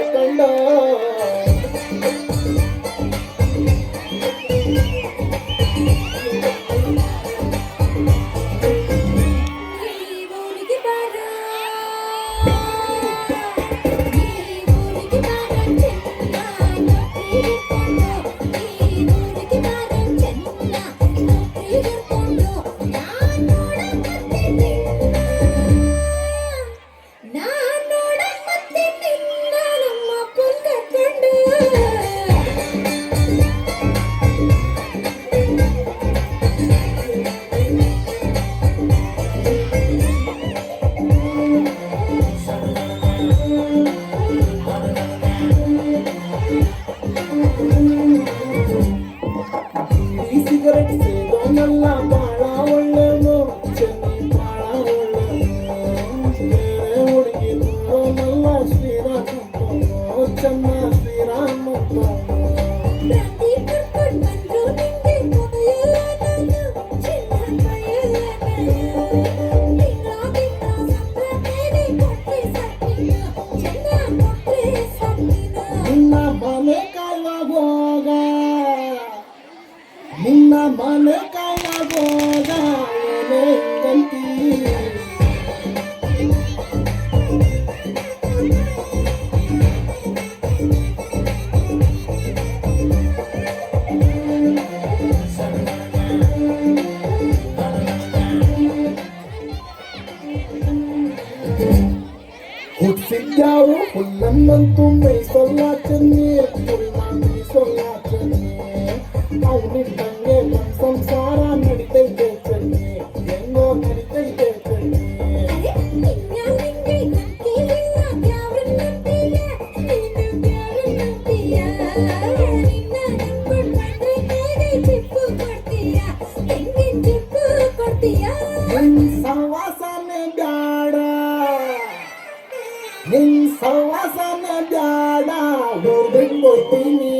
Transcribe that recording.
ಮಾಡ್ಕೊಂಡು ಸಿಗರೆಟ್ ಸೇದೋನಲ್ಲ ಬಾಳ ಒಳ್ಳೆನು ಚೆನ್ನಿ ಬಾಳ ಒಳ್ಳೆನು ಬೇರೆ ಹುಡುಗಿ ನೋಡೋನಲ್ಲ ಶ್ರೀರಾಮ ಚೆನ್ನ ಶ್ರೀರಾಮ ನಿನ್ನ ಮನೆ ಕಾಯುವಾಗ ನಿನ್ನ ಮನೆ ಕಾಯುವಾಗ ಕಂತಿ ಹುಟ್ಟಿದ್ಯಾವು ಹುಲ್ಲನ್ನಂತೂ ಮೇಯಿಸಲ್ಲ ಚೆನ್ನಿ ಹುಲ್ಲ ಮೇಯಿಸಲ್ಲ ಚೆನ್ನಿ ಅವನಿದ್ದಂಗೆ ನಮ್ಮ ಸಂಸಾರ ನಡಿತೈತೆ ಚೆನ್ನಿ ಹೆಂಗೋ ನಡಿತೈತೆ ಚೆನ್ನಿ ನಿನ್ ಸಹವಾಸನೆ ಬ್ಯಾಡ ನಿನ್ ಸಹವಾಸನೆ ಬ್ಯಾಡ ಊರ್ಬಿಟ್ಟು ಹೋಗ್ತೀನಿ